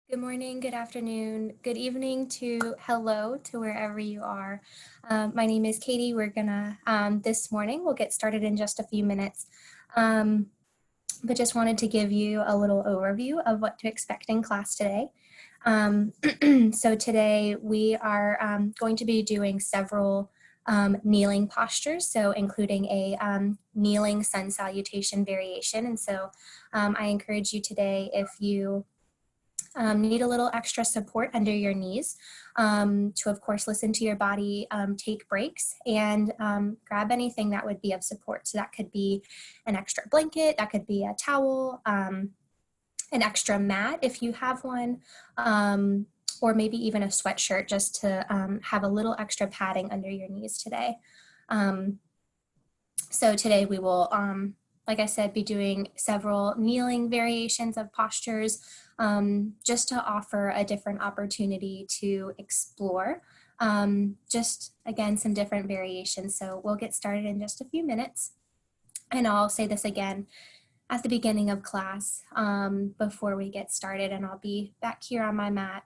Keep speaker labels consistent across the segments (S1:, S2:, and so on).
S1: Good morning, good afternoon, good evening to hello to wherever you are. My name is Catie. We're gonna, this morning, we'll get started in just a few minutes. But just wanted to give you a little overview of what to expect in class today. So today we are going to be doing several kneeling postures, so including a kneeling sun salutation variation. And so I encourage you today, if you need a little extra support under your knees, to of course listen to your body, take breaks, and grab anything that would be of support. So that could be an extra blanket, that could be a towel, an extra mat if you have one, or maybe even a sweatshirt just to have a little extra padding under your knees today. So today we will, like I said, be doing several kneeling variations of postures, just to offer a different opportunity to explore just, again, some different variations. So we'll get started in just a few minutes. And I'll say this again at the beginning of class before we get started, and I'll be back here on my mat.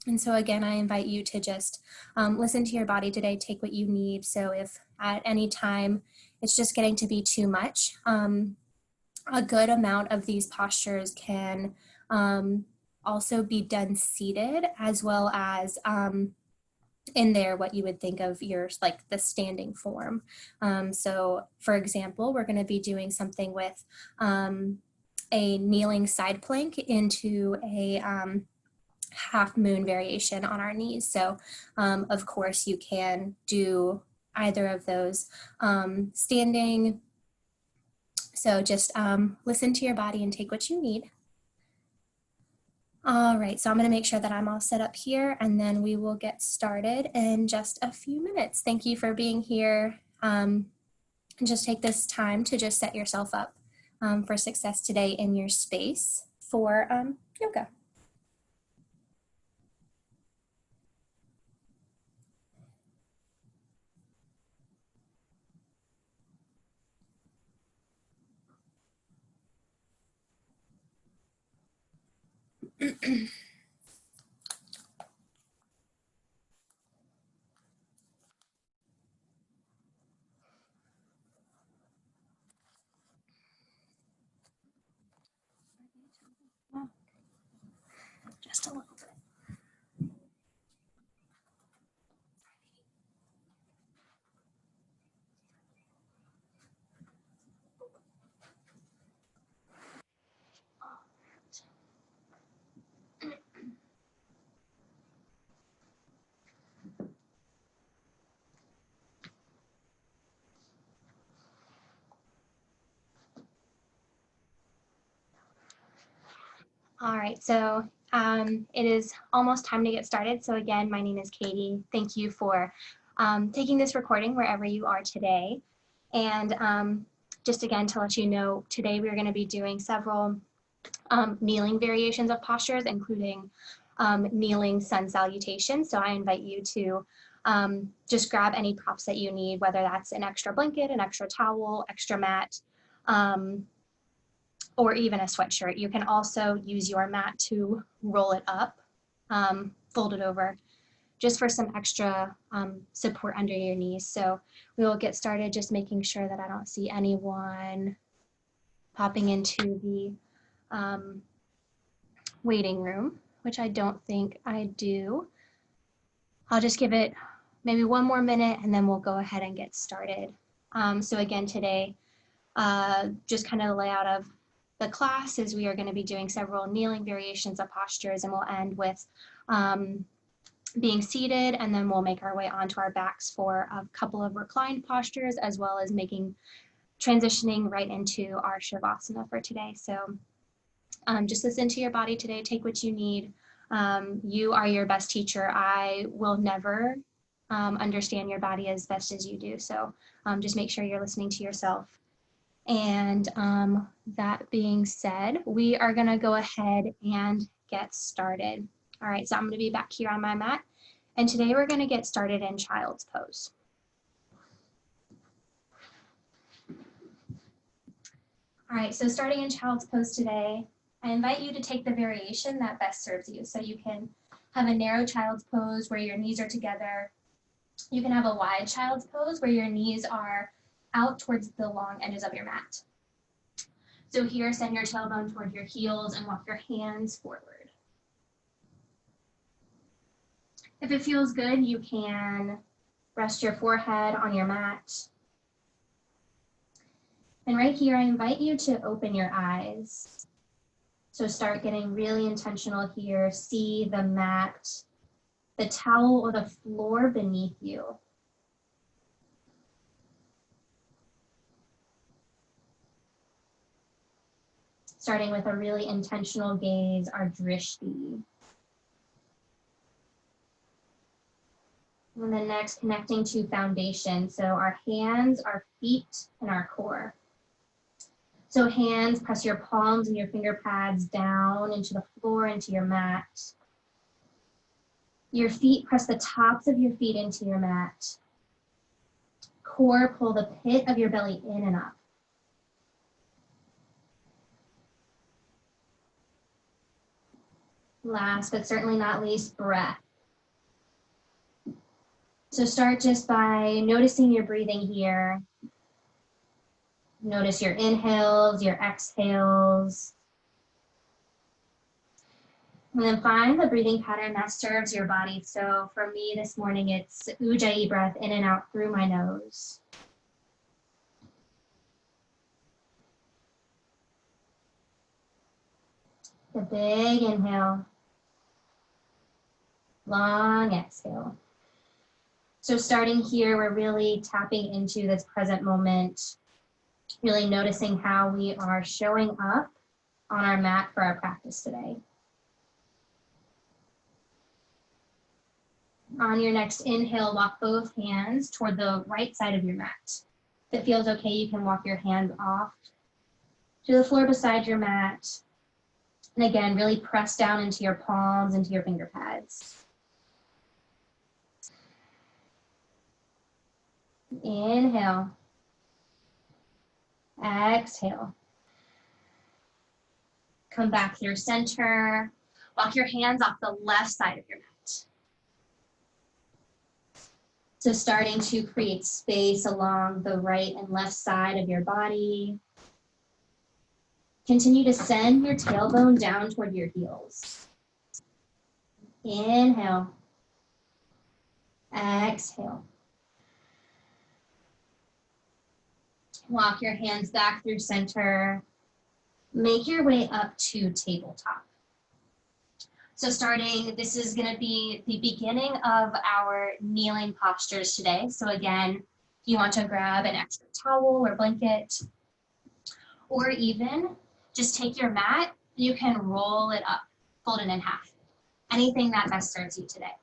S1: And so again, I invite you to just listen to your body today, take what you need. So if at any time it's just getting to be too much, a good amount of these postures can also be done seated, as well as in there what you would think of your, like, the standing form. So for example, we're going to be doing something with a kneeling side plank into a half moon variation on our knees. So of course you can do either of those standing. So just listen to your body and take what you need. All right, so I'm going to make sure that I'm all set up here, and then we will get started in just a few minutes. Thank you for being here. And just take this time to just set yourself up for success today in your space for yoga. Just a little bit. All right, so it is almost time to get started. So again, my name is Catie. Thank you for taking this recording wherever you are today. And just again, to let you know, today we're going to be doing several kneeling variations of postures, including kneeling sun salutation. So I invite you to just grab any props that you need, whether that's an extra blanket, an extra towel, extra mat, or even a sweatshirt. You can also use your mat to roll it up, fold it over, just for some extra support under your knees. So we will get started, just making sure that I don't see anyone popping into the waiting room, which I don't think I do. I'll just give it maybe one more minute, and then we'll go ahead and get started. So again, today, just kind of the layout of the class is we are going to be doing several kneeling variations of postures, and we'll end with being seated, and then we'll make our way onto our backs for a couple of reclined postures, as well as transitioning right into our Shavasana for today. So just listen to your body today, take what you need. You are your best teacher. I will never understand your body as best as you do. So just make sure you're listening to yourself. And that being said, we are going to go ahead and get started. All right, so I'm going to be back here on my mat, and today we're going to get started in child's pose. All right, so starting in child's pose today, I invite you to take the variation that best serves you. So you can have a narrow child's pose where your knees are together. You can have a wide child's pose where your knees are out towards the long edges of your mat. So here, send your tailbone toward your heels and walk your hands forward. If it feels good, you can rest your forehead on your mat. And right here, I invite you to open your eyes. So start getting really intentional here. See the mat, the towel, or the floor beneath you. Starting with a really intentional gaze, our drishti. And then next, connecting to foundation. So our hands, our feet, and our core. So hands, press your palms and your finger pads down into the floor, into your mat. Your feet, press the tops of your feet into your mat. Core, pull the pit of your belly in and up. Last but certainly not least, breath. So start just by noticing your breathing here. Notice your inhales, your exhales. And then find the breathing pattern that serves your body. So for me this morning, it's Ujjayi breath in and out through my nose. The big inhale. Long exhale. So starting here, we're really tapping into this present moment, really noticing how we are showing up on our mat for our practice today. On your next inhale, walk both hands toward the right side of your mat. If it feels okay, you can walk your hands off to the floor beside your mat. And again, really press down into your palms, into your finger pads. Inhale. Exhale. Come back through center. Walk your hands off the left side of your mat. So starting to create space along the right and left side of your body. Continue to send your tailbone down toward your heels. Inhale. Exhale. Walk your hands back through center. Make your way up to tabletop. So starting, this is going to be the beginning of our kneeling postures today. So again, if you want to grab an extra towel or blanket, or even just take your mat, you can roll it up, fold it in half. Anything that best serves you today.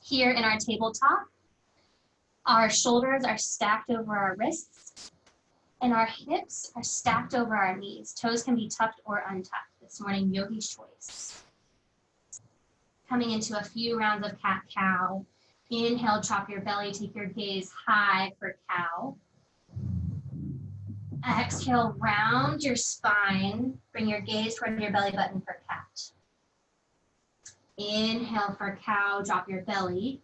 S1: Here in our tabletop, our shoulders are stacked over our wrists, and our hips are stacked over our knees. Toes can be tucked or untucked. This morning, yogi's choice. Coming into a few rounds of cat-cow. Inhale, chop your belly, take your gaze high for cow. Exhale, round your spine. Bring your gaze toward your belly button for cat. Inhale for cow, drop your belly.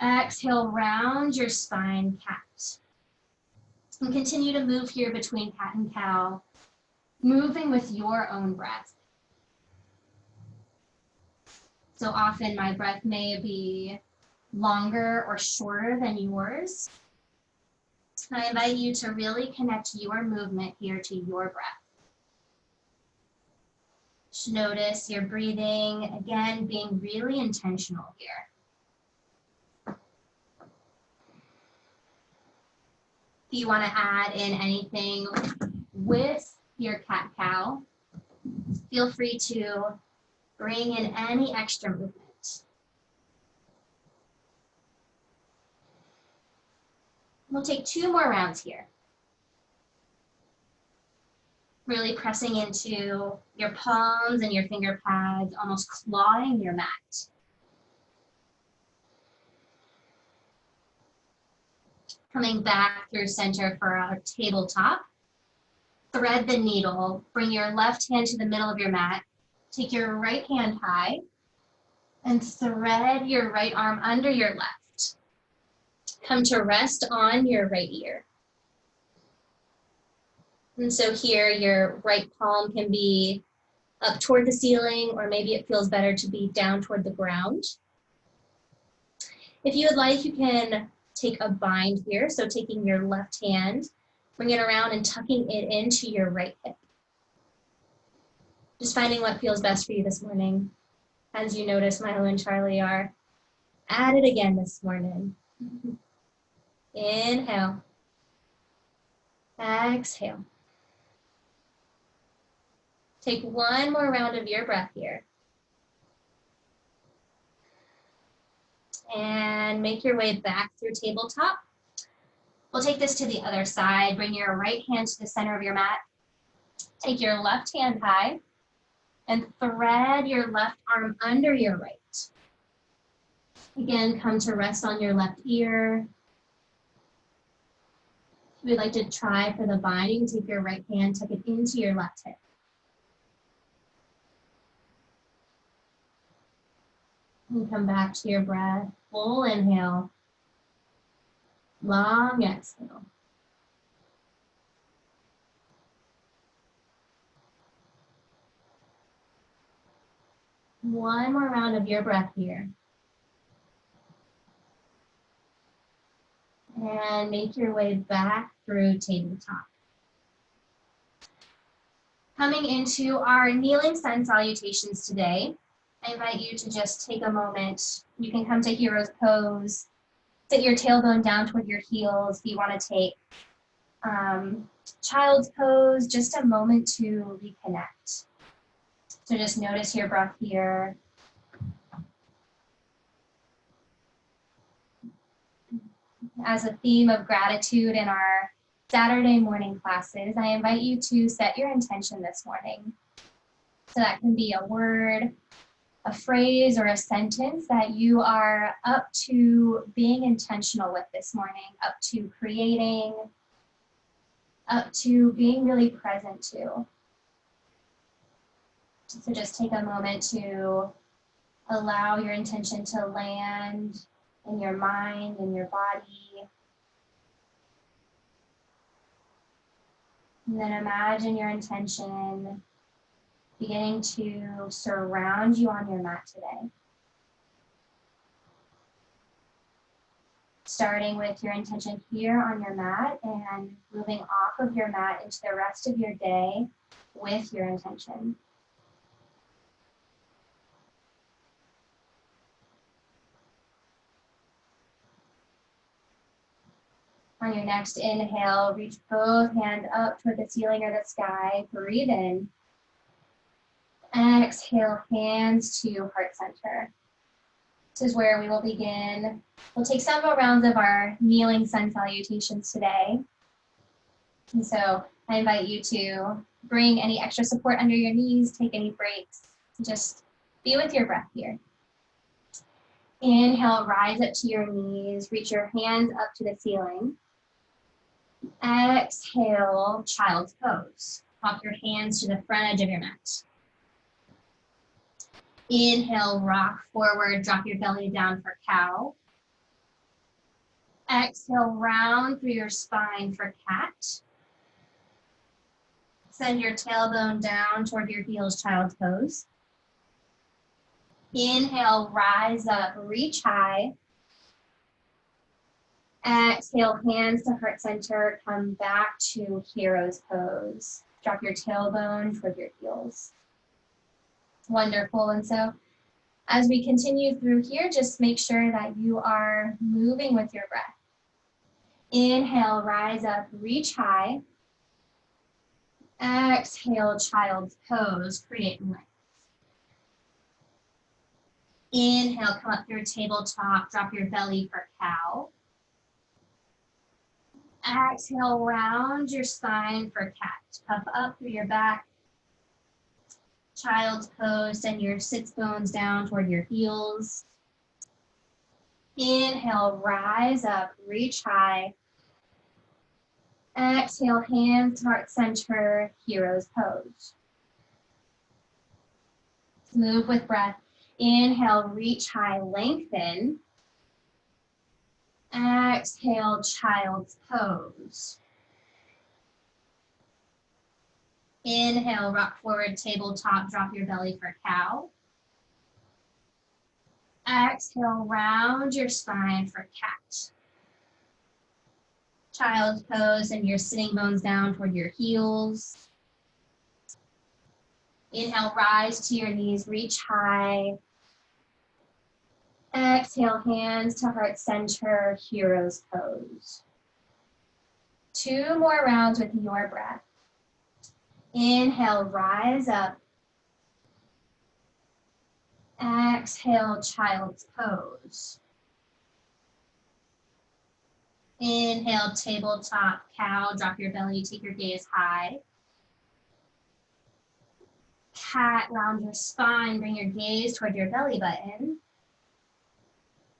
S1: Exhale, round your spine, cat. And continue to move here between cat and cow, moving with your own breath. So often my breath may be longer or shorter than yours. I invite you to really connect your movement here to your breath. Just notice your breathing, again, being really intentional here. If you want to add in anything with your cat-cow, feel free to bring in any extra movement. We'll take 2 more rounds here. Really pressing into your palms and your finger pads, almost clawing your mat. Coming back through center for our tabletop. thread the needle. Bring your left hand to the middle of your mat. Take your right hand high and thread your right arm under your left. Come to rest on your right ear. And so here your right palm can be up toward the ceiling, or maybe it feels better to be down toward the ground. If you would like, you can take a bind here. So taking your left hand, bring it around and tucking it into your right hip. Just finding what feels best for you this morning. As you notice, Milo and Charlie are at it again this morning. Inhale. Exhale. Take one more round of your breath here. And make your way back through tabletop. We'll take this to the other side. Bring your right hand to the center of your mat. Take your left hand high and thread your left arm under your right. Again, come to rest on your left ear. If you'd like to try for the bind, you can take your right hand, tuck it into your left hip. And come back to your breath. Full inhale. Long exhale. One more round of your breath here. And make your way back through tabletop. Coming into our kneeling sun salutations today, I invite you to just take a moment. You can come to hero's pose. Sit your tailbone down toward your heels if you want to take child's pose, just a moment to reconnect. So just notice your breath here. As a theme of gratitude in our Saturday morning classes, I invite you to set your intention this morning. So that can be a word, a phrase, or a sentence that you are up to being intentional with this morning, up to creating, up to being really present to. So just take a moment to allow your intention to land in your mind, in your body. And then imagine your intention beginning to surround you on your mat today. Starting with your intention here on your mat and moving off of your mat into the rest of your day with your intention. On your next inhale, reach both hands up toward the ceiling or the sky. Breathe in. Exhale, hands to heart center. This is where we will begin. We'll take several rounds of our kneeling sun salutations today. And so I invite you to bring any extra support under your knees, take any breaks, just be with your breath here. Inhale, rise up to your knees, reach your hands up to the ceiling. Exhale, child's pose. Walk your hands to the front edge of your mat. Inhale, rock forward, drop your belly down for cow. Exhale, round through your spine for cat. Send your tailbone down toward your heels, child's pose. Inhale, rise up, reach high. Exhale, hands to heart center, come back to hero's pose. Drop your tailbone toward your heels. Wonderful. And so as we continue through here, just make sure that you are moving with your breath. Inhale, rise up, reach high. Exhale, child's pose, create length. Inhale, come up through tabletop, drop your belly for cow. Exhale, round your spine for cat. Puff up through your back. Child's pose, send your sits bones down toward your heels. Inhale, rise up, reach high. Exhale, hands to heart center, hero's pose. Move with breath. Inhale, reach high, lengthen. Exhale, child's pose. Inhale, rock forward, tabletop, drop your belly for cow. Exhale, round your spine for cat. Child's pose, and your sitting bones down toward your heels. Inhale, rise to your knees, reach high. Exhale, hands to heart center, hero's pose. 2 more rounds with your breath. Inhale, rise up. Exhale, child's pose. Inhale, tabletop, cow, drop your belly, take your gaze high. Cat, round your spine, bring your gaze toward your belly button.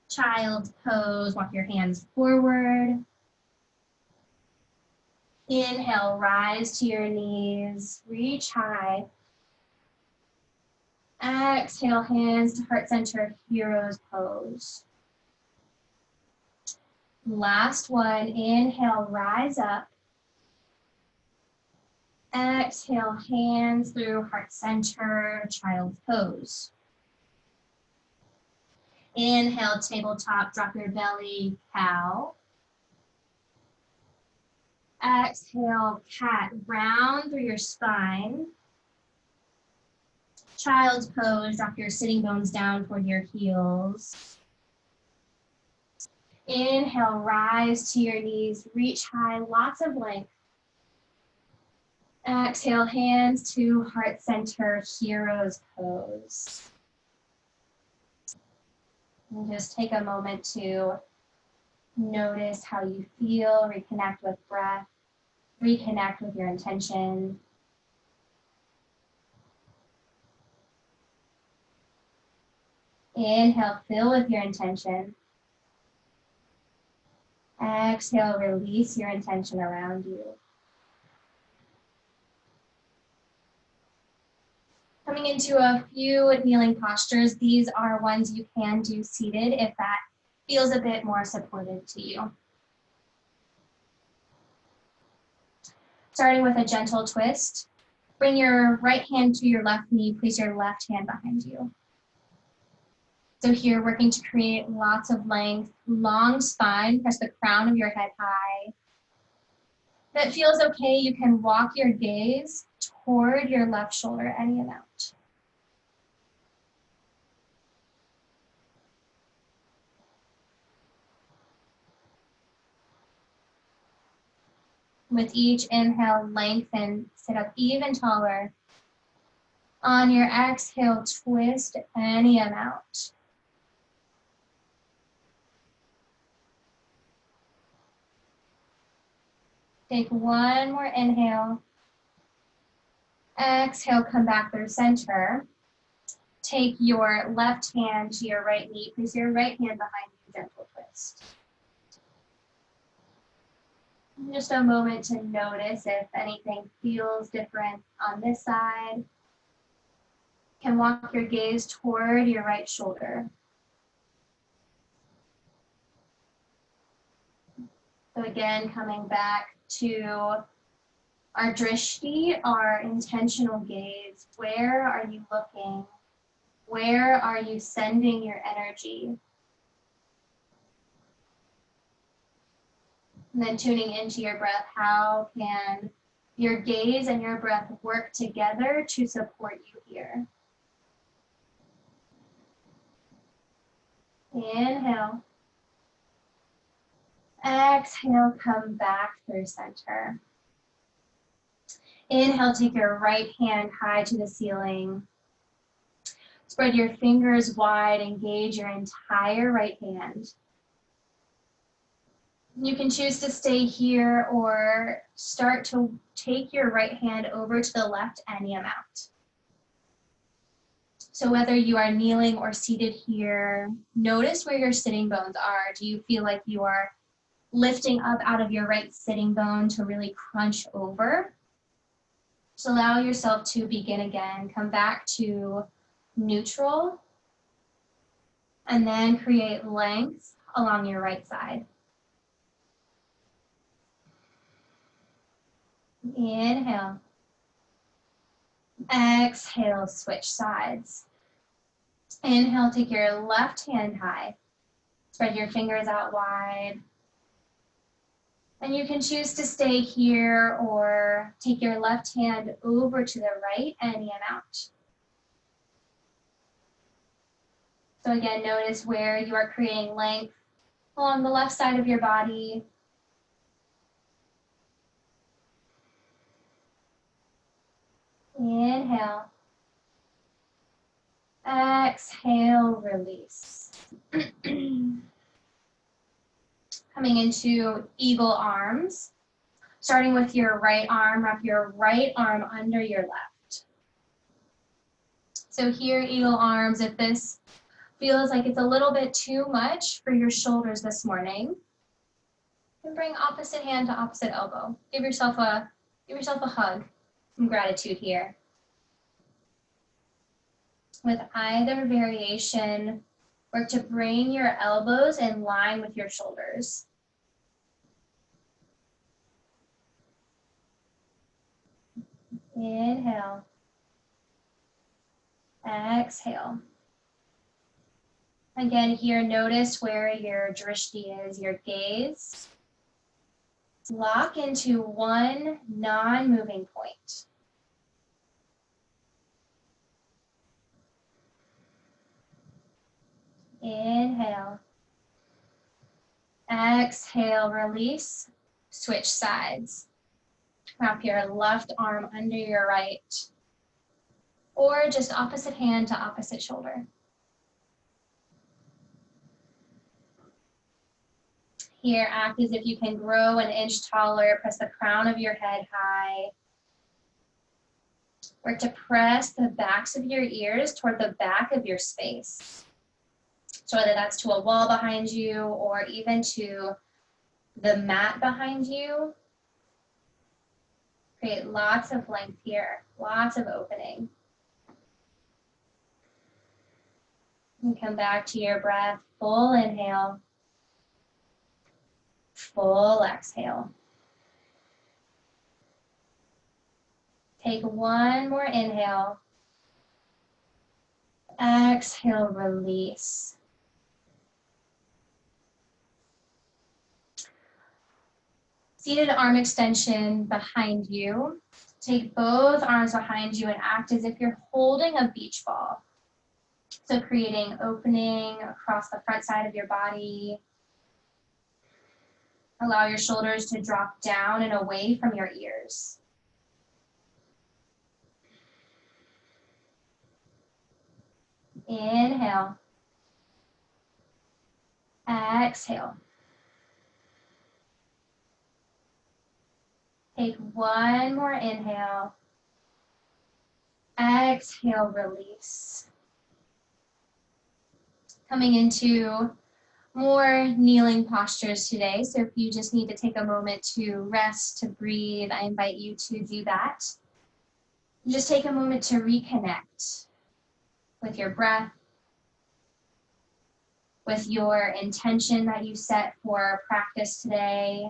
S1: Child's pose, walk your hands forward. Inhale, rise to your knees, reach high. Exhale, hands to heart center, hero's pose. Last one, inhale, rise up. Exhale, hands through heart center, child's pose. Inhale, tabletop, drop your belly, cow. Exhale, cat, round through your spine. Child's pose, drop your sitting bones down toward your heels. Inhale, rise to your knees, reach high, lots of length. Exhale, hands to heart center, hero's pose. And just take a moment to notice how you feel, reconnect with breath, reconnect with your intention. Inhale, fill with your intention. Exhale, release your intention around you. Coming into a few kneeling postures, these are ones you can do seated if that feels a bit more supportive to you. Starting with a gentle twist, bring your right hand to your left knee, place your left hand behind you. So here, working to create lots of length, long spine, press the crown of your head high. If it feels okay, you can walk your gaze toward your left shoulder any amount. With each inhale, lengthen, sit up even taller. On your exhale, twist any amount. Take one more inhale. Exhale, come back through center. Take your left hand to your right knee. Place your right hand behind you, gentle twist. Just a moment to notice if anything feels different on this side. You can walk your gaze toward your right shoulder. So again, coming back to our drishti, our intentional gaze. Where are you looking? Where are you sending your energy? And then tuning into your breath, how can your gaze and your breath work together to support you here? Inhale. Exhale, come back through center. Inhale, take your right hand high to the ceiling. Spread your fingers wide, engage your entire right hand. You can choose to stay here or start to take your right hand over to the left any amount. So whether you are kneeling or seated here, notice where your sitting bones are. Do you feel like you are lifting up out of your right sitting bone to really crunch over. So allow yourself to begin again. Come back to neutral, and then create length along your right side. Inhale. Exhale, switch sides. Inhale, take your left hand high. Spread your fingers out wide. And you can choose to stay here or take your left hand over to the right, any amount. So again, notice where you are creating length along the left side of your body. Inhale. Exhale, release. Coming into eagle arms. Starting with your right arm, wrap your right arm under your left. So here, eagle arms, if this feels like it's a little bit too much for your shoulders this morning, then bring opposite hand to opposite elbow. Give yourself a hug, some gratitude here. With either variation, work to bring your elbows in line with your shoulders. Inhale. Exhale. Again, here, notice where your drishti is, your gaze. Lock into one non-moving point. Inhale. Exhale, release. Switch sides. Wrap your left arm under your right, or just opposite hand to opposite shoulder. Here, act as if you can grow an inch taller. Press the crown of your head high. Work to press the backs of your ears toward the back of your space. So whether that's to a wall behind you or even to the mat behind you, create lots of length here, lots of opening. And come back to your breath, full inhale, full exhale. Take one more inhale. Exhale, release. Seated arm extension behind you. Take both arms behind you and act as if you're holding a beach ball. So creating opening across the front side of your body. Allow your shoulders to drop down and away from your ears. Inhale. Exhale. Take one more inhale. Exhale, release. Coming into more kneeling postures today. So if you just need to take a moment to rest, to breathe, I invite you to do that. Just take a moment to reconnect with your breath, with your intention that you set for practice today.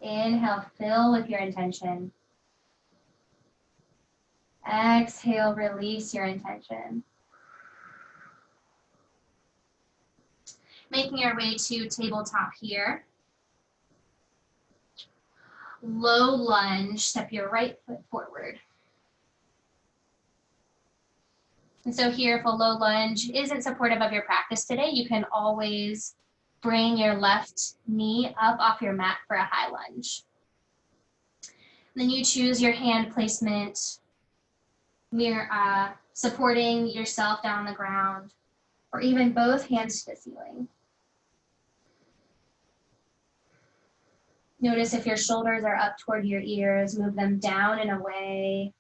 S1: Inhale, fill with your intention. Exhale, release your intention. Making our way to tabletop here. Low lunge, step your right foot forward. And so here, if a low lunge isn't supportive of your practice today, you can always bring your left knee up off your mat for a high lunge. And then you choose your hand placement, supporting yourself down on the ground, or even both hands to the ceiling. Notice if your shoulders are up toward your ears, move them down and away.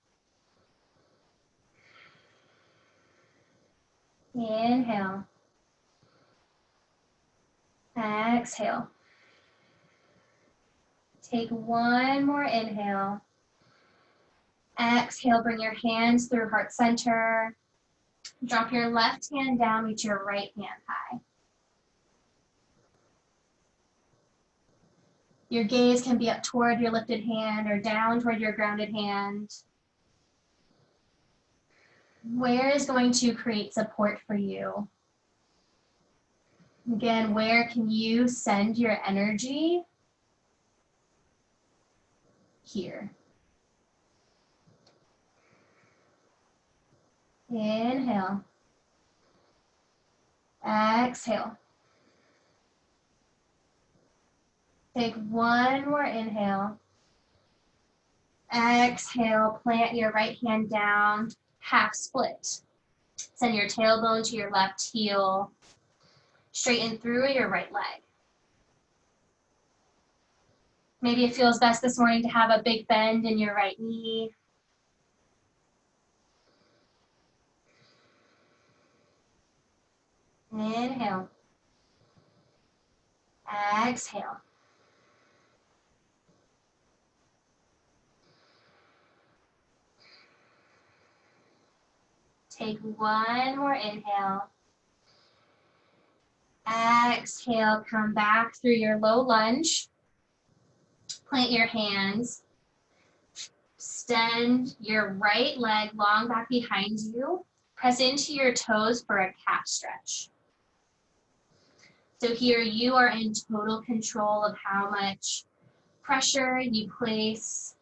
S1: Inhale. Exhale. Take one more inhale. Exhale, bring your hands through heart center. Drop your left hand down, reach your right hand high. Your gaze can be up toward your lifted hand or down toward your grounded hand. Where is going to create support for you? Again, where can you send your energy? Here. Inhale. Exhale. Take one more inhale. Exhale, plant your right hand down, half split. Send your tailbone to your left heel. Straighten through your right leg. Maybe it feels best this morning to have a big bend in your right knee. Inhale. Exhale. Take one more inhale. Exhale, come back through your low lunge. Plant your hands. Extend your right leg long back behind you. Press into your toes for a calf stretch. So here you are in total control of how much pressure you place.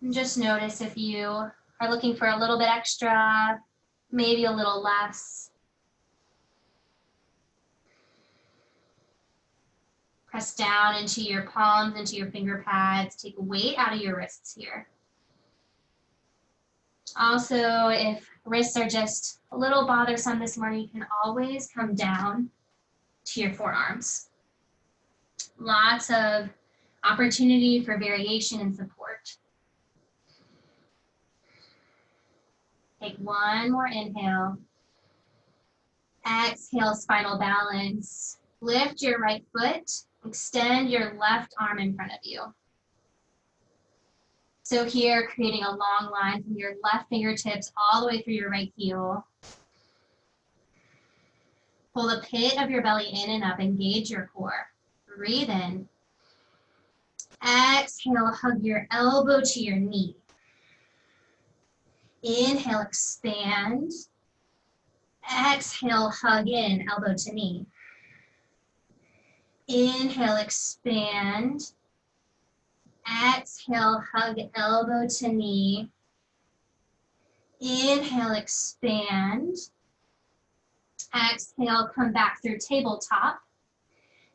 S1: And just notice if you are looking for a little bit extra, maybe a little less. Press down into your palms, into your finger pads. Take weight out of your wrists here. Also, if wrists are just a little bothersome this morning, you can always come down to your forearms. Lots of opportunity for variation and support. Take one more inhale. Exhale, spinal balance. Lift your right foot. Extend your left arm in front of you. So here, creating a long line from your left fingertips all the way through your right heel. Pull the pit of your belly in and up, engage your core. Breathe in. Exhale, hug your elbow to your knee. Inhale, expand. Exhale, hug in, elbow to knee. Inhale, expand. Exhale, hug elbow to knee. Inhale, expand. Exhale, come back through tabletop.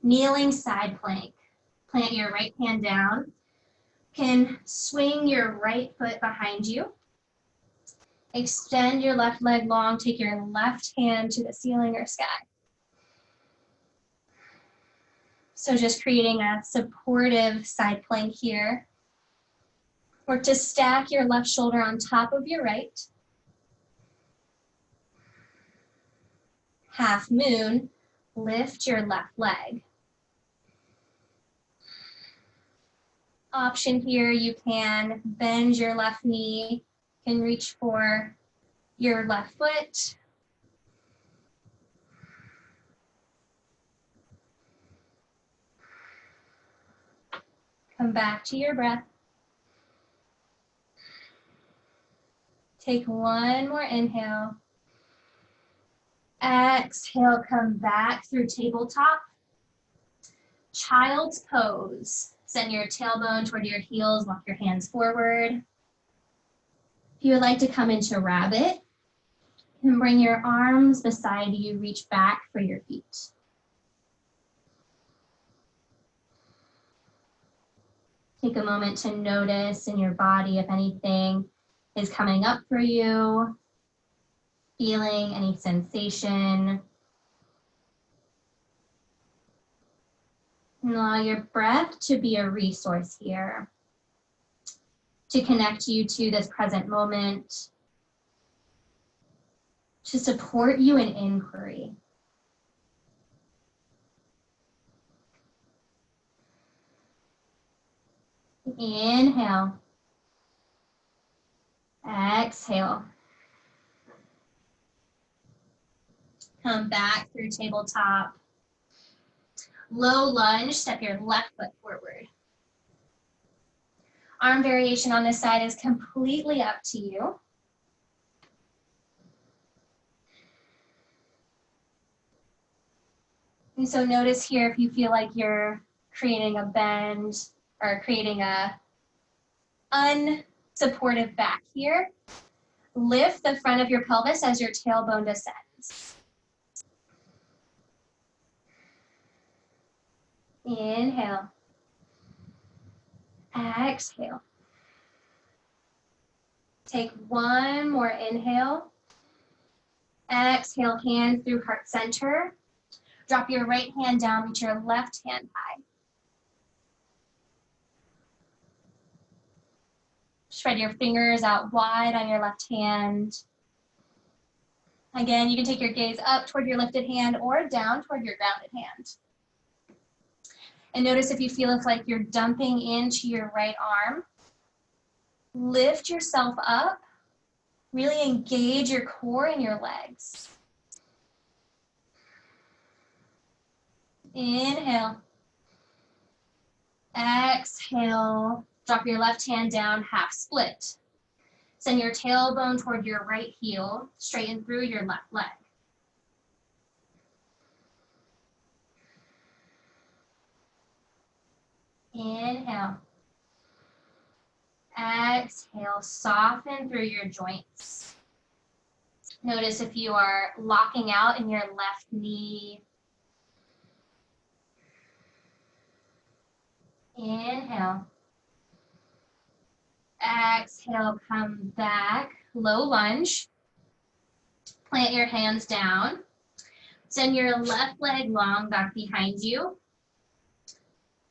S1: Kneeling side plank. Plant your right hand down. Can swing your right foot behind you. Extend your left leg long. Take your left hand to the ceiling or sky. So just creating a supportive side plank here. Work to stack your left shoulder on top of your right. Half moon, lift your left leg. Option here, you can bend your left knee, can reach for your left foot. Come back to your breath. Take one more inhale. Exhale, come back through tabletop. Child's pose. Send your tailbone toward your heels, walk your hands forward. If you would like to come into rabbit, you can bring your arms beside you, reach back for your feet. Take a moment to notice in your body if anything is coming up for you, feeling any sensation. And allow your breath to be a resource here, to connect you to this present moment, to support you in inquiry. Inhale. Exhale. Come back through tabletop. Low lunge, step your left foot forward. Arm variation on this side is completely up to you. And so notice here if you feel like you're creating a bend or creating a unsupportive back here, lift the front of your pelvis as your tailbone descends. Inhale. Exhale. Take one more inhale. Exhale, hands through heart center. Drop your right hand down, reach your left hand high. Spread your fingers out wide on your left hand. Again, you can take your gaze up toward your lifted hand or down toward your grounded hand. And notice if you feel like you're dumping into your right arm, lift yourself up, really engage your core and your legs. Inhale. Exhale. Drop your left hand down, half split. Send your tailbone toward your right heel, straighten through your left leg. Inhale. Exhale, soften through your joints. Notice if you are locking out in your left knee. Inhale. Exhale, come back, low lunge. Plant your hands down. Send your left leg long back behind you.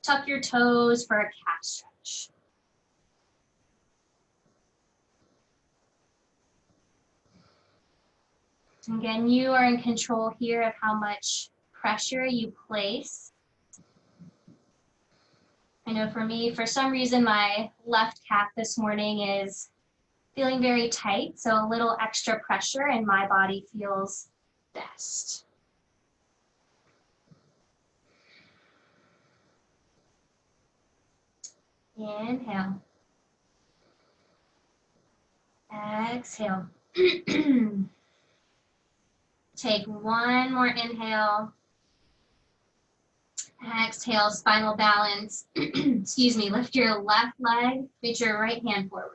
S1: Tuck your toes for a calf stretch. Again, you are in control here of how much pressure you place. I know for me, for some reason, my left calf this morning is feeling very tight, so a little extra pressure and my body feels best. Inhale. Exhale. Take one more inhale. Exhale, spinal balance. Excuse me, lift your left leg, reach your right hand forward.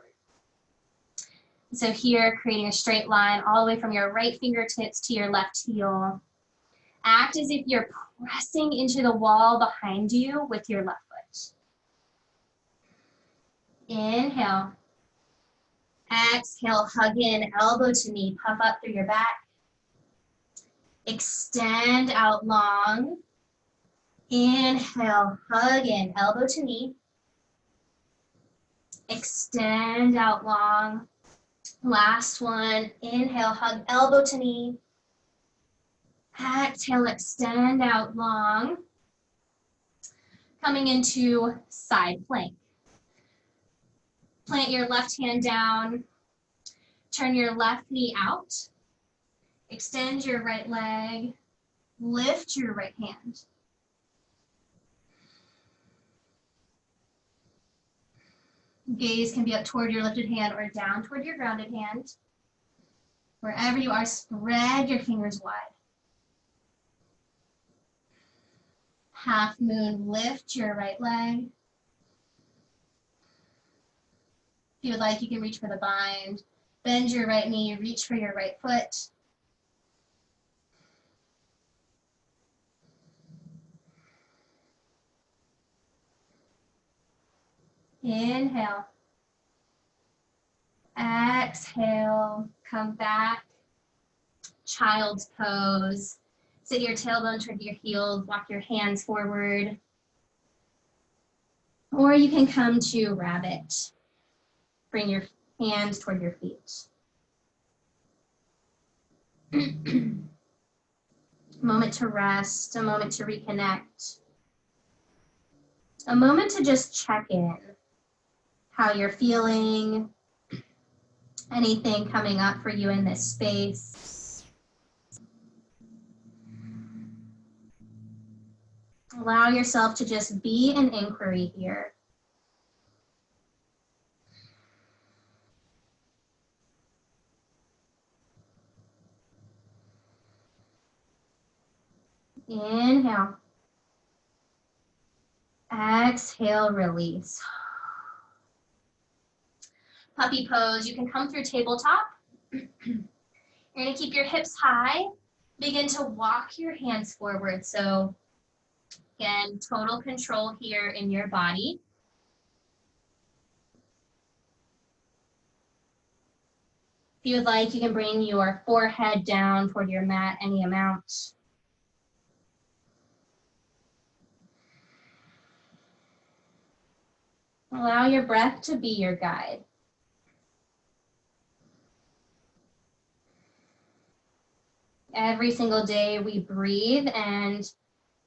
S1: So here, creating a straight line all the way from your right fingertips to your left heel. Act as if you're pressing into the wall behind you with your left foot. Inhale. Exhale, hug in, elbow to knee, puff up through your back. Extend out long. Inhale, hug in, elbow to knee. Extend out long. Last one, inhale, hug, elbow to knee. Exhale, extend out long. Coming into side plank. Plant your left hand down. Turn your left knee out. Extend your right leg. Lift your right hand. Gaze can be up toward your lifted hand or down toward your grounded hand. Wherever you are, spread your fingers wide. Half moon, lift your right leg. If you would like, you can reach for the bind. Bend your right knee, reach for your right foot. Inhale. Exhale, come back. Child's pose. Sit your tailbone toward your heels, walk your hands forward. Or you can come to rabbit. Bring your hands toward your feet. A moment to rest, a moment to reconnect, a moment to just check in, how you're feeling, anything coming up for you in this space. Allow yourself to just be an inquiry here. Inhale. Exhale, release. Puppy pose. You can come through tabletop. You're going to keep your hips high. Begin to walk your hands forward. So again, total control here in your body. If you would like, you can bring your forehead down toward your mat any amount. Allow your breath to be your guide. Every single day we breathe, and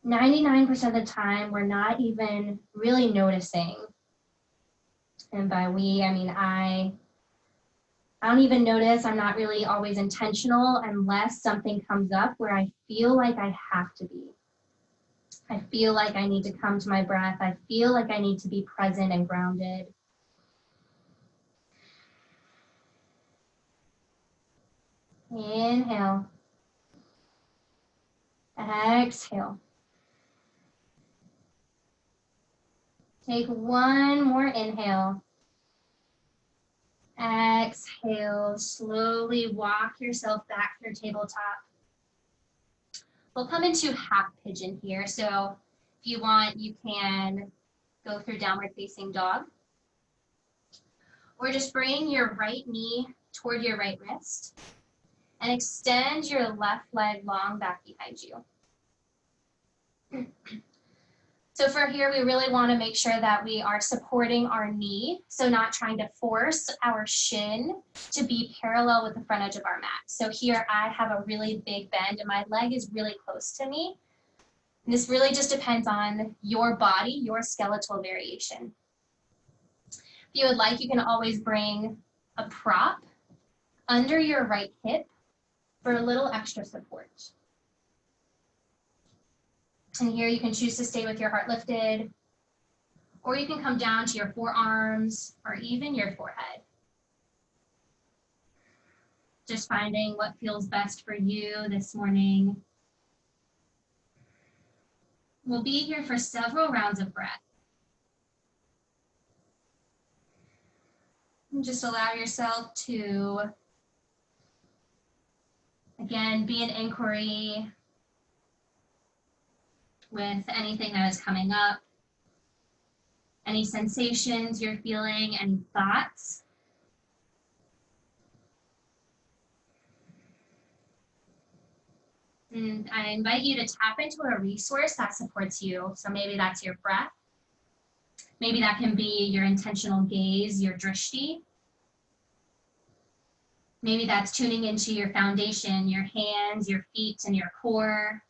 S1: 99% of the time we're not even really noticing. And by we, I mean I don't even notice. I'm not really always intentional unless something comes up where I feel like I have to be. I feel like I need to come to my breath. I feel like I need to be present and grounded. Inhale. Exhale. Take one more inhale. Exhale. Slowly walk yourself back through tabletop. We'll come into half pigeon here. So if you want, you can go through downward facing dog. Or just bring your right knee toward your right wrist and extend your left leg long back behind you. So for here, we really want to make sure that we are supporting our knee, so not trying to force our shin to be parallel with the front edge of our mat. So here I have a really big bend and my leg is really close to me. And this really just depends on your body, your skeletal variation. If you would like, you can always bring a prop under your right hip for a little extra support. And here you can choose to stay with your heart lifted, or you can come down to your forearms or even your forehead. Just finding what feels best for you this morning. We'll be here for several rounds of breath. And just allow yourself to, again, be an inquiry with anything that is coming up, any sensations you're feeling, any thoughts. And I invite you to tap into a resource that supports you. So maybe that's your breath. Maybe that can be your intentional gaze, your drishti. Maybe that's tuning into your foundation, your hands, your feet, and your core.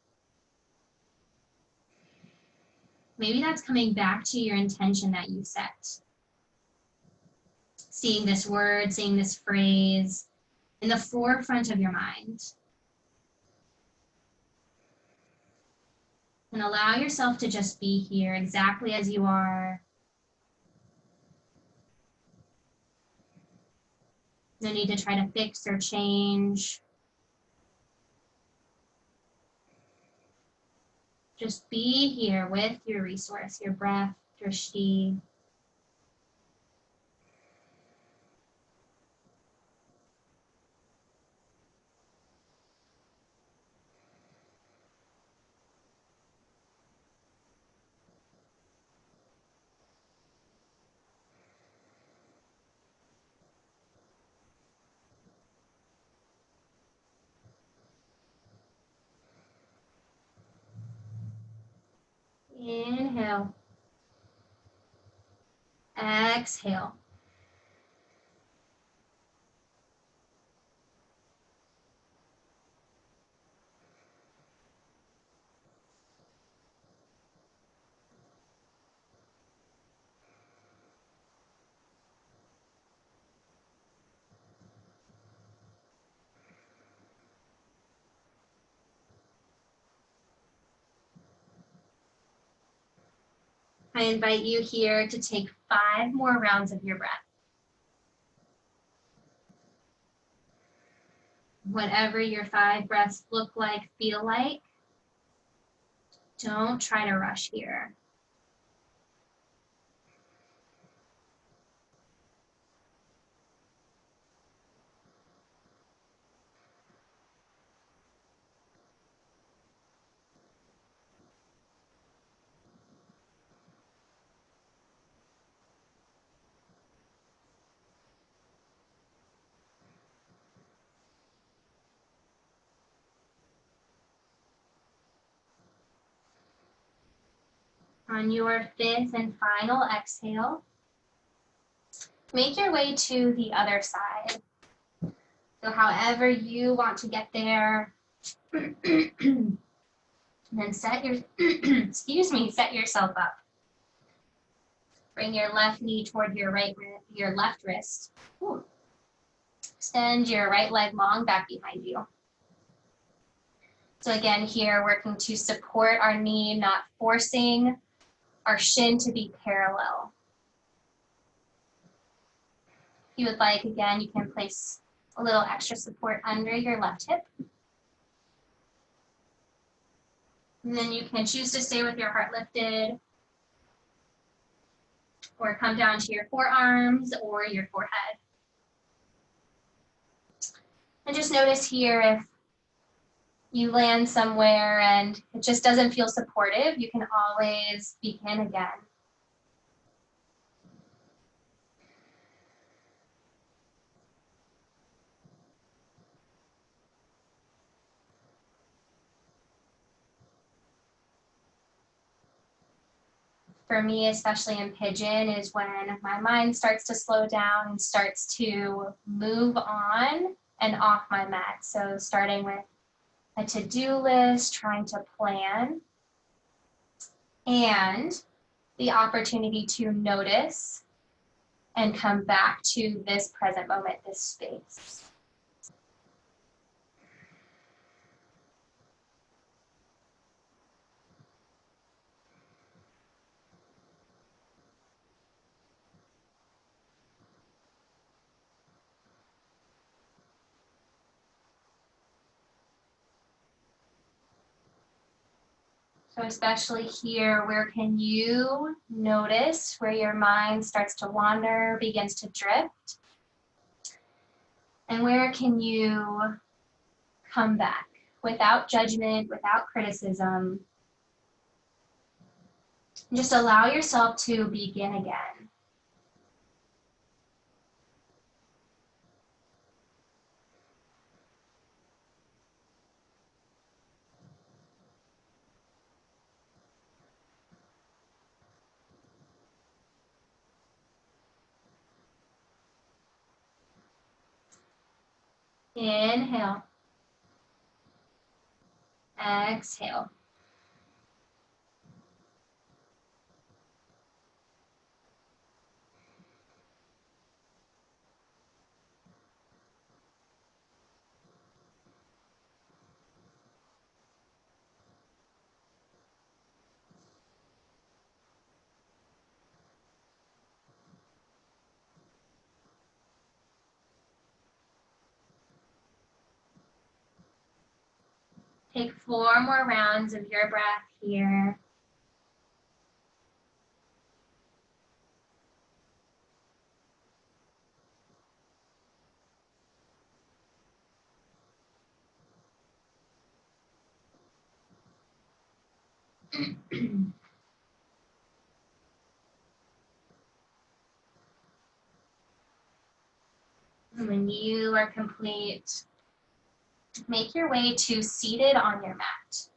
S1: Maybe that's coming back to your intention that you set. Seeing this word, seeing this phrase in the forefront of your mind. And allow yourself to just be here exactly as you are. No need to try to fix or change. Just be here with your resource, your breath, drishti. Inhale. Exhale. I invite you here to take 5 more rounds of your breath. Whatever your 5 breaths look like, feel like, don't try to rush here. On your 5th and final exhale, make your way to the other side. So however you want to get there, and then set your, set yourself up. Bring your left knee toward your left wrist. Ooh. Extend your right leg long back behind you. So again, here working to support our knee, not forcing our shin to be parallel. If you would like, again, you can place a little extra support under your left hip. And then you can choose to stay with your heart lifted, or come down to your forearms or your forehead. And just notice here if you land somewhere and it just doesn't feel supportive, you can always begin again. For me, especially in pigeon, is when my mind starts to slow down and starts to move on and off my mat. So starting with a to-do list, trying to plan, and the opportunity to notice and come back to this present moment, this space. So especially here, where can you notice where your mind starts to wander, begins to drift? And where can you come back without judgment, without criticism? Just allow yourself to begin again. Inhale. Exhale. Take 4 more rounds of your breath here. And when you are complete, make your way to seated on your mat.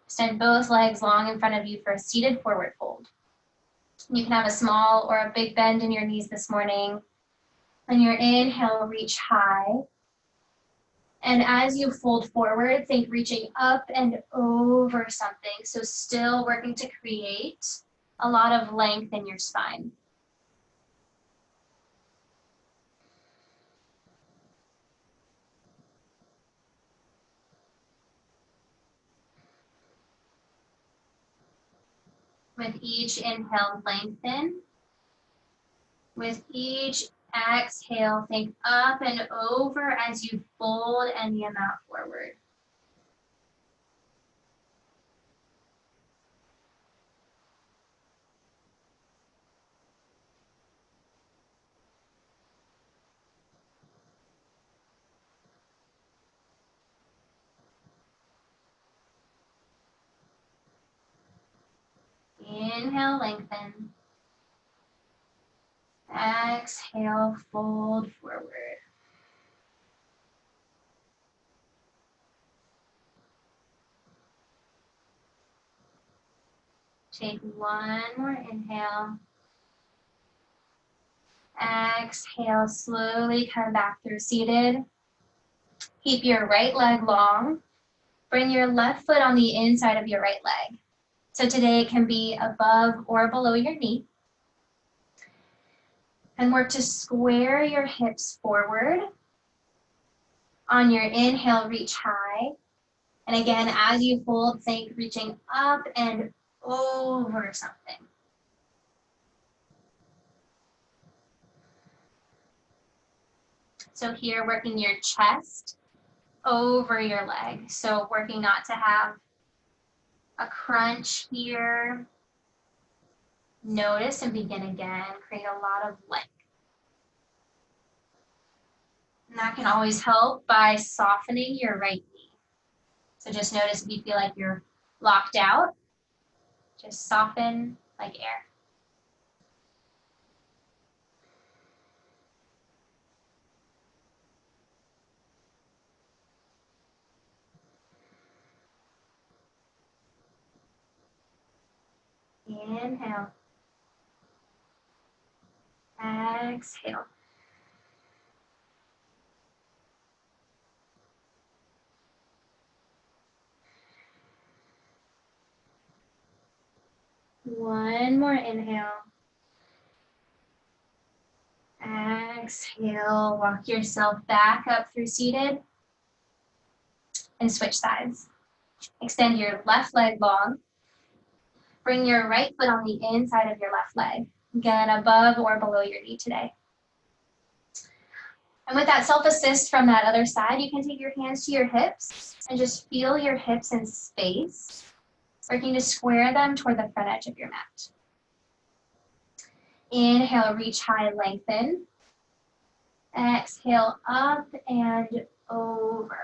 S1: Extend both legs long in front of you for a seated forward fold. You can have a small or a big bend in your knees this morning. On your inhale, reach high. And as you fold forward, think reaching up and over something. So still working to create a lot of length in your spine. With each inhale, lengthen. With each exhale, think up and over as you fold any amount forward. Inhale, lengthen. Exhale, fold forward. Take one more inhale. Exhale, slowly come back through seated. Keep your right leg long. Bring your left foot on the inside of your right leg. So today it can be above or below your knee. And work to square your hips forward. On your inhale, reach high. And again, as you fold, think reaching up and over something. So here, working your chest over your leg. So working not to have a crunch here. Notice and begin again. Create a lot of length. And that can always help by softening your right knee. So just notice if you feel like you're locked out, just soften like air. Inhale. Exhale. One more inhale. Exhale, walk yourself back up through seated and switch sides. Extend your left leg long. Bring your right foot on the inside of your left leg. Again, above or below your knee today. And with that self-assist from that other side, you can take your hands to your hips and just feel your hips in space, working to square them toward the front edge of your mat. Inhale, reach high, lengthen. Exhale, up and over.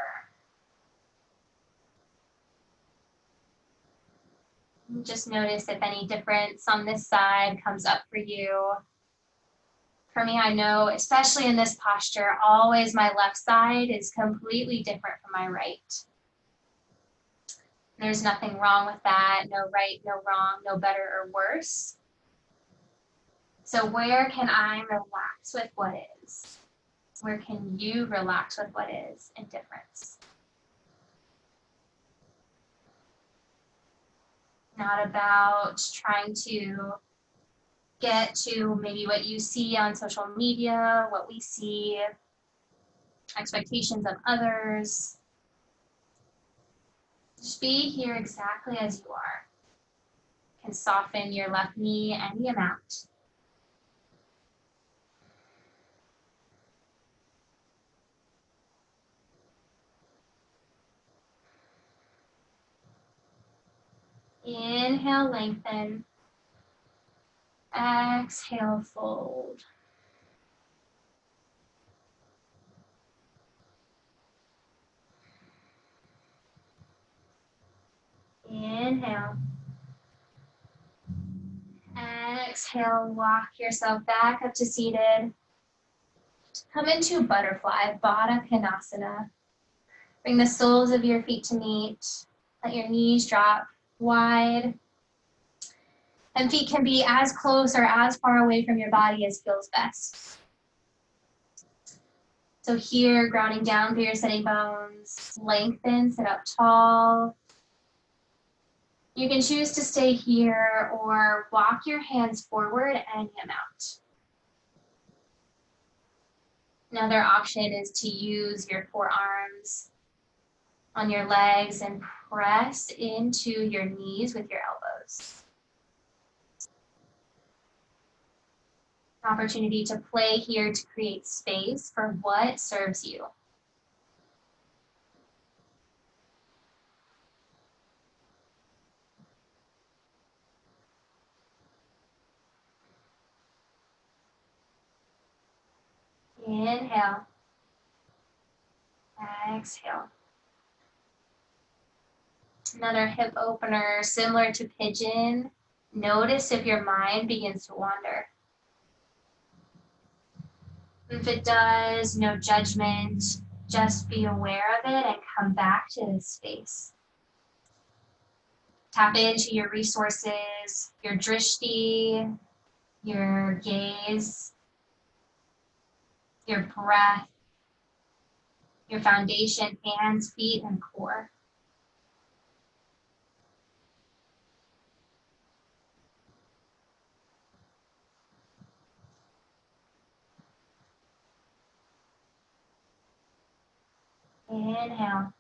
S1: Just notice if any difference on this side comes up for you. For me, I know, especially in this posture, always my left side is completely different from my right. There's nothing wrong with that. No right, no wrong, no better or worse. So where can I relax with what is? Where can you relax with what is? Indifference. Not about trying to get to maybe what you see on social media, what we see, expectations of others. Just be here exactly as you are. You can soften your left knee any amount. Inhale, lengthen. Exhale, fold. Inhale. Exhale, walk yourself back up to seated. Come into butterfly, Baddha Konasana. Bring the soles of your feet to meet. Let your knees drop wide. And feet can be as close or as far away from your body as feels best. So here, grounding down through your sitting bones, lengthen, sit up tall. You can choose to stay here or walk your hands forward any amount. Another option is to use your forearms on your legs and press into your knees with your elbows. Opportunity to play here to create space for what serves you. Inhale. Exhale. Another hip opener, similar to pigeon. Notice if your mind begins to wander. If it does, no judgment. Just be aware of it and come back to this space. Tap into your resources, your drishti, your gaze, your breath, your foundation, hands, feet, and core. Inhale.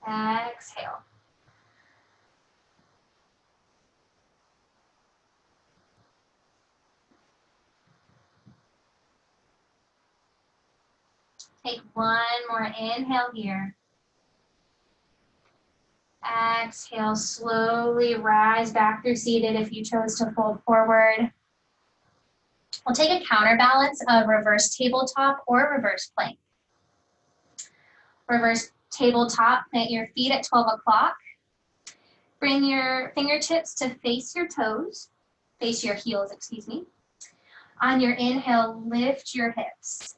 S1: Exhale. Take one more inhale here. Exhale, slowly rise back through seated if you chose to fold forward. We'll take a counterbalance of reverse tabletop or reverse plank. Reverse tabletop, plant your feet at 12 o'clock. Bring your fingertips to face your toes, face your heels, excuse me. On your inhale, lift your hips.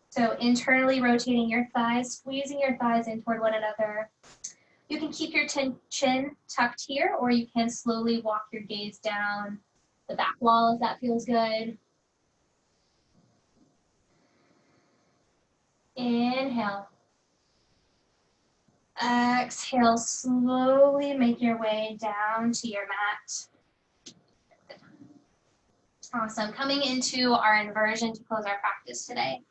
S1: So internally rotating your thighs, squeezing your thighs in toward one another. You can keep your chin tucked here, or you can slowly walk your gaze down the back wall if that feels good. Inhale. Exhale, slowly make your way down to your mat. Awesome. Coming into our inversion to close our practice today.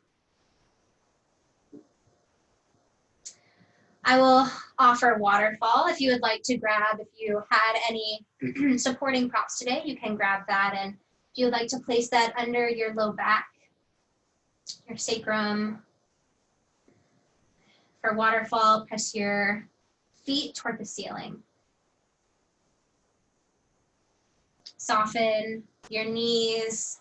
S1: I will offer waterfall. If you would like to grab, if you had any supporting props today, you can grab that. And if you would like to place that under your low back, your sacrum. For waterfall, press your feet toward the ceiling. Soften your knees.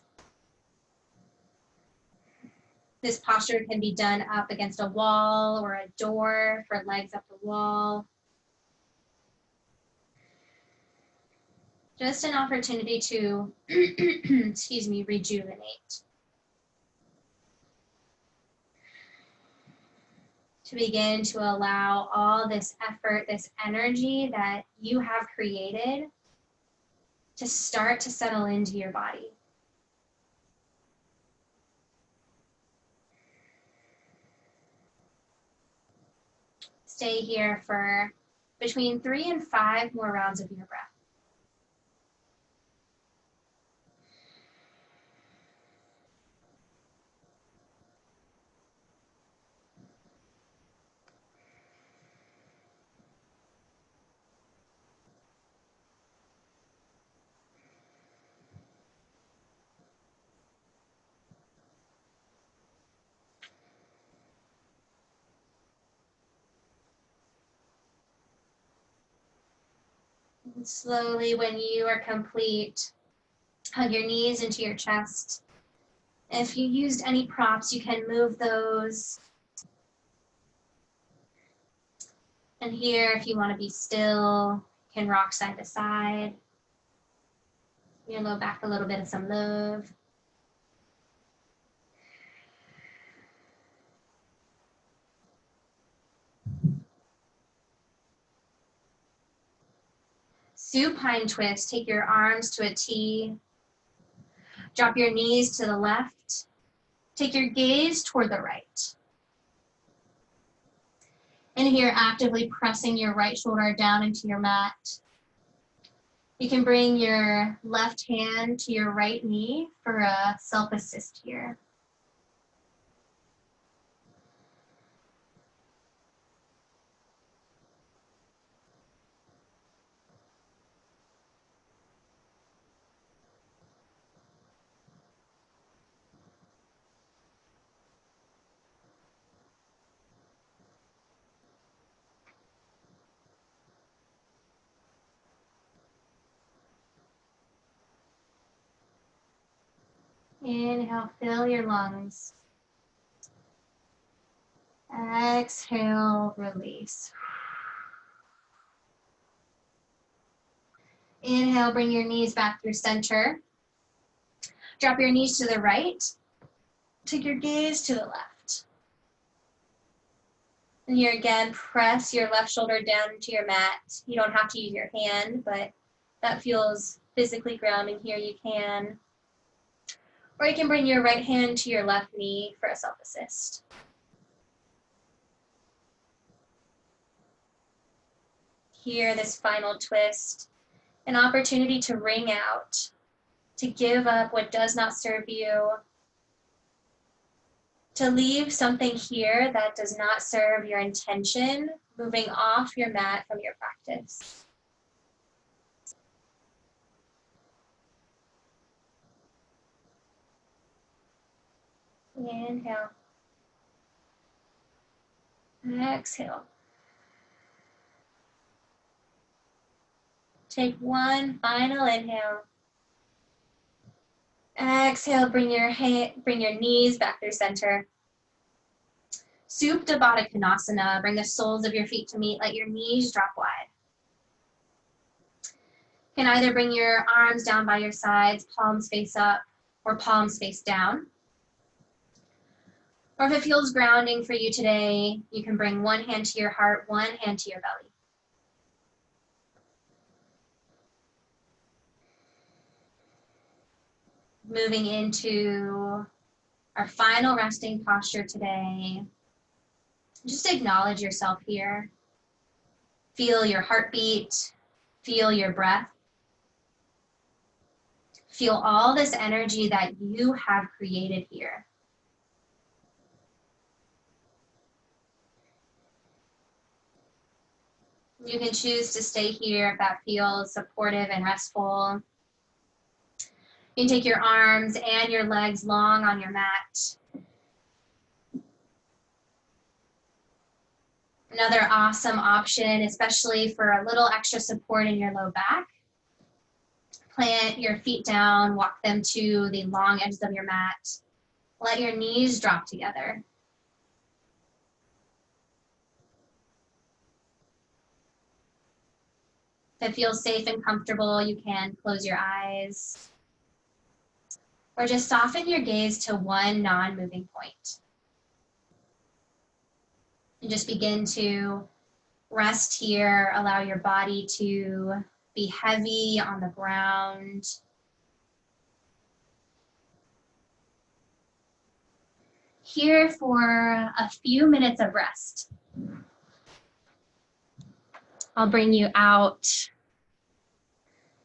S1: This posture can be done up against a wall or a door for legs up the wall. Just an opportunity to, excuse me, rejuvenate. To begin to allow all this effort, this energy that you have created to start to settle into your body. Stay here for between 3 and 5 more rounds of your breath. And slowly, when you are complete, hug your knees into your chest. If you used any props, you can move those. And here, if you want to be still, you can rock side to side. Your low back a little bit of some love. Supine twist, take your arms to a T. Drop your knees to the left. Take your gaze toward the right. And here, actively pressing your right shoulder down into your mat. You can bring your left hand to your right knee for a self-assist here. Inhale, fill your lungs. Exhale, release. Inhale, bring your knees back through center. Drop your knees to the right. Take your gaze to the left. And here again, press your left shoulder down into your mat. You don't have to use your hand, but that feels physically grounding here, you can. Or you can bring your right hand to your left knee for a self-assist. Here, this final twist, an opportunity to ring out, to give up what does not serve you, to leave something here that does not serve your intention, moving off your mat from your practice. Inhale. Exhale. Take one final inhale. Exhale, bring your knees back through center. Supta Baddha Konasana. Bring the soles of your feet to meet. Let your knees drop wide. You can either bring your arms down by your sides, palms face up, or palms face down. Or if it feels grounding for you today, you can bring one hand to your heart, one hand to your belly. Moving into our final resting posture today. Just acknowledge yourself here. Feel your heartbeat, feel your breath. Feel all this energy that you have created here. You can choose to stay here if that feels supportive and restful. You can take your arms and your legs long on your mat. Another awesome option, especially for a little extra support in your low back. Plant your feet down, walk them to the long edges of your mat. Let your knees drop together. If it feels safe and comfortable, you can close your eyes. Or just soften your gaze to one non-moving point. And just begin to rest here. Allow your body to be heavy on the ground. Here for a few minutes of rest. I'll bring you out.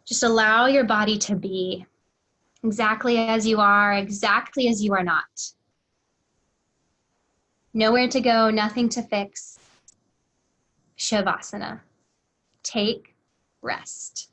S1: Just allow your body to be exactly as you are not. Nowhere to go, nothing to fix. Shavasana. Take rest.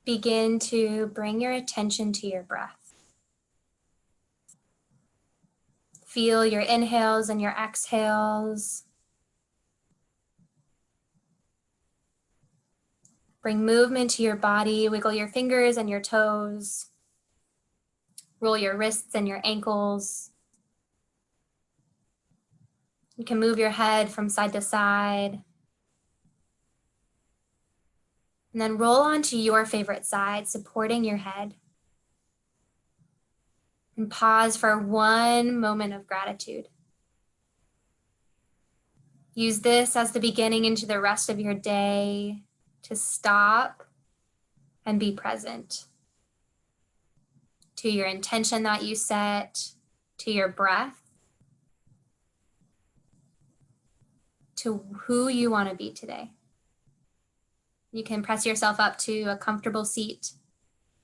S1: begin to bring your attention to your breath. Feel your inhales and your exhales. Bring movement to your body. Wiggle your fingers and your toes. Roll your wrists and your ankles. You can move your head from side to side. And then roll onto your favorite side, supporting your head. And pause for one moment of gratitude. Use this as the beginning into the rest of your day to stop and be present to your intention that you set, to your breath, to who you want to be today. You can press yourself up to a comfortable seat.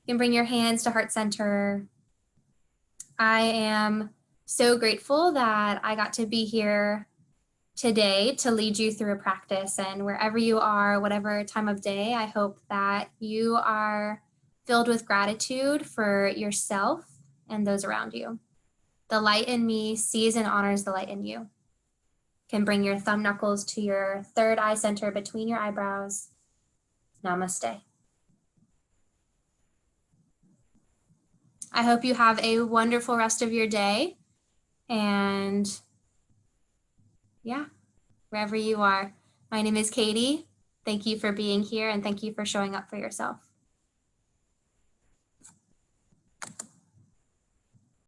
S1: You can bring your hands to heart center. I am so grateful that I got to be here today to lead you through a practice, and wherever you are, whatever time of day, I hope that you are filled with gratitude for yourself and those around you. The light in me sees and honors the light in you. You can bring your thumb knuckles to your third eye center between your eyebrows. Namaste. I hope you have a wonderful rest of your day, and yeah, wherever you are. My name is Catie. Thank you for being here, and thank you for showing up for yourself.